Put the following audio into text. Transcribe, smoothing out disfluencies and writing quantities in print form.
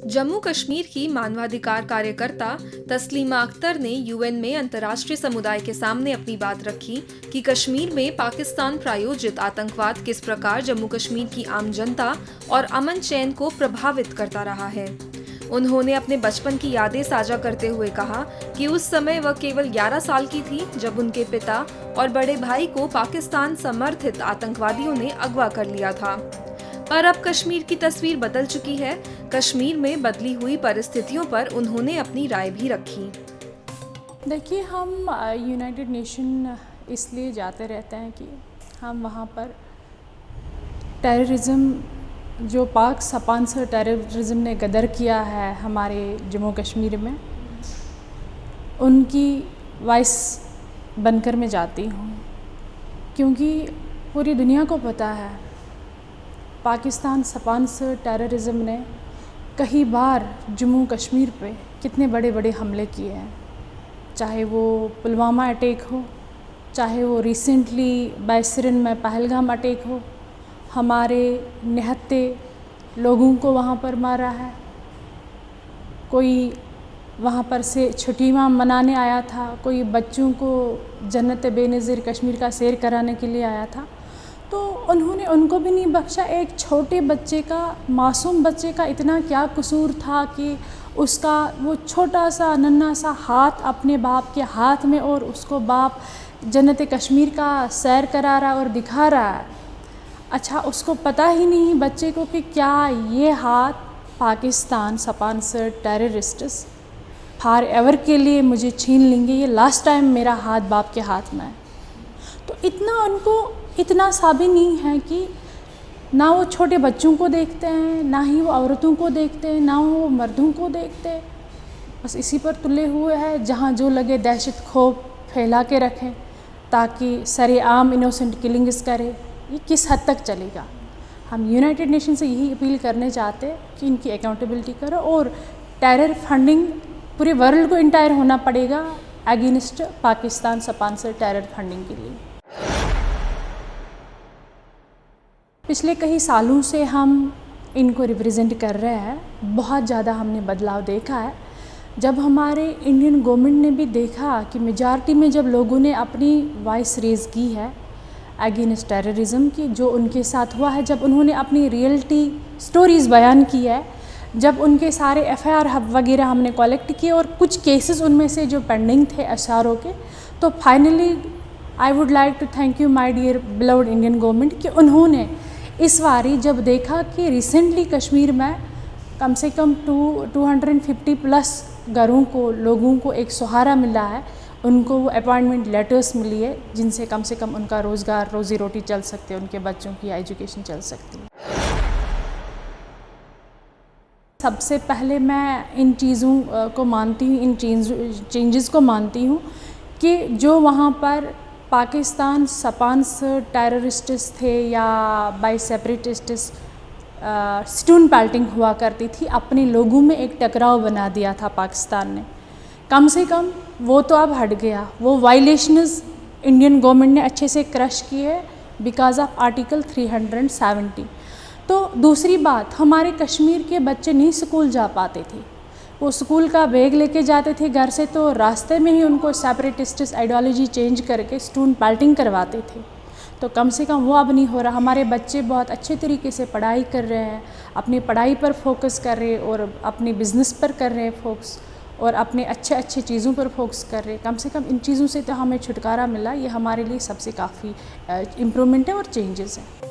जम्मू कश्मीर की मानवाधिकार कार्यकर्ता तस्लीमा अख्तर ने यूएन में अंतर्राष्ट्रीय समुदाय के सामने अपनी बात रखी कि कश्मीर में पाकिस्तान प्रायोजित आतंकवाद किस प्रकार जम्मू कश्मीर की आम जनता और अमन चैन को प्रभावित करता रहा है। उन्होंने अपने बचपन की यादें साझा करते हुए कहा कि उस समय वह केवल 11 साल की थी जब उनके पिता और बड़े भाई को पाकिस्तान समर्थित आतंकवादियों ने अगवा कर लिया था। पर अब कश्मीर की तस्वीर बदल चुकी है। कश्मीर में बदली हुई परिस्थितियों पर उन्होंने अपनी राय भी रखी। देखिए, हम यूनाइटेड नेशन इसलिए जाते रहते हैं कि हम वहाँ पर टेररिज्म, जो पाक स्पॉन्सर टेररिज्म ने गदर किया है हमारे जम्मू कश्मीर में, उनकी वॉइस बनकर मैं जाती हूँ। क्योंकि पूरी दुनिया को पता है पाकिस्तान स्पॉन्सर टेररिज्म ने कई बार जम्मू कश्मीर पे कितने बड़े बड़े हमले किए हैं। चाहे वो पुलवामा अटैक हो, चाहे वो रिसेंटली बायसरन में पहलगाम अटैक हो, हमारे निहत्ते लोगों को वहाँ पर मारा है। कोई वहाँ पर से छुट्टियाँ मनाने आया था, कोई बच्चों को जन्नत बेनज़ीर कश्मीर का सैर कराने के लिए आया था, तो उन्होंने उनको भी नहीं बख्शा। एक छोटे बच्चे का, मासूम बच्चे का इतना क्या कसूर था कि उसका वो छोटा सा नन्हा सा हाथ अपने बाप के हाथ में, और उसको बाप जन्नत कश्मीर का सैर करा रहा और दिखा रहा है। अच्छा, उसको पता ही नहीं बच्चे को कि क्या ये हाथ Pakistan sponsor terrorists for ever के लिए मुझे छीन लेंगे, ये लास्ट टाइम मेरा हाथ बाप के हाथ में है। तो इतना उनको इतना सा भी नहीं है कि ना वो छोटे बच्चों को देखते हैं, ना ही वो औरतों को देखते हैं, ना वो मर्दों को देखते हैं। बस इसी पर तुले हुए हैं, जहाँ जो लगे दहशत खौफ फैला के रखें ताकि सरेआम इनोसेंट किलिंग्स करे। ये किस हद तक चलेगा? हम यूनाइटेड नेशन से यही अपील करने चाहते हैं कि इनकी अकाउंटेबिलिटी करो, और टेरर फंडिंग पूरे वर्ल्ड को इंटायर होना पड़ेगा against Pakistan sponsor terror funding के लिए। पिछले कई सालों से हम इनको रिप्रेजेंट कर रहे हैं। बहुत ज़्यादा हमने बदलाव देखा है। जब हमारे इंडियन गवर्नमेंट ने भी देखा कि मेजॉरिटी में जब लोगों ने अपनी वॉइस रेज़ की है अगेंस्ट टेररिज्म की, जो उनके साथ हुआ है, जब उन्होंने अपनी रियलिटी स्टोरीज़ बयान की है, जब उनके सारे FIR वगैरह हमने कलेक्ट किए और कुछ केसेस उनमें से जो पेंडिंग थे SRO के, तो finally I would like to thank you my dear beloved Indian government कि उन्होंने इस बारी जब देखा कि रिसेंटली कश्मीर में कम से कम 250 प्लस घरों को, लोगों को एक सहारा मिला है, उनको वो अपॉइंटमेंट लेटर्स मिली है जिनसे कम से कम उनका रोज़गार, रोज़ी रोटी चल सकती है, उनके बच्चों की एजुकेशन चल सकती है। सबसे पहले मैं इन चीज़ों को मानती हूँ, इन चेंजेस को मानती हूँ कि जो वहाँ पर पाकिस्तान स्पॉन्सर टेररिस्ट्स थे या बाय सेपरेटिस्ट्स स्टोन पेल्टिंग हुआ करती थी, अपने लोगों में एक टकराव बना दिया था पाकिस्तान ने। कम से कम वो तो अब हट गया। वो वायलेशंस इंडियन गवर्नमेंट ने अच्छे से क्रश किए है बिकॉज ऑफ आर्टिकल 370। तो दूसरी बात, हमारे कश्मीर के बच्चे नहीं स्कूल जा पाते थे। वो स्कूल का बैग लेके जाते थे घर से, तो रास्ते में ही उनको सेपरेटिस्ट आइडियोलॉजी चेंज करके स्टोन पेल्टिंग करवाते थे। तो कम से कम वो अब नहीं हो रहा। हमारे बच्चे बहुत अच्छे तरीके से पढ़ाई कर रहे हैं, अपनी पढ़ाई पर फोकस कर रहे हैं, और अपने बिज़नेस पर कर रहे हैं फोकस, और अपने अच्छे चीज़ों पर फोकस कर रहे हैं। कम से कम इन चीज़ों से तो हमें छुटकारा मिला। ये हमारे लिए सबसे काफ़ी इम्प्रूवमेंट है और चेंजेस हैं।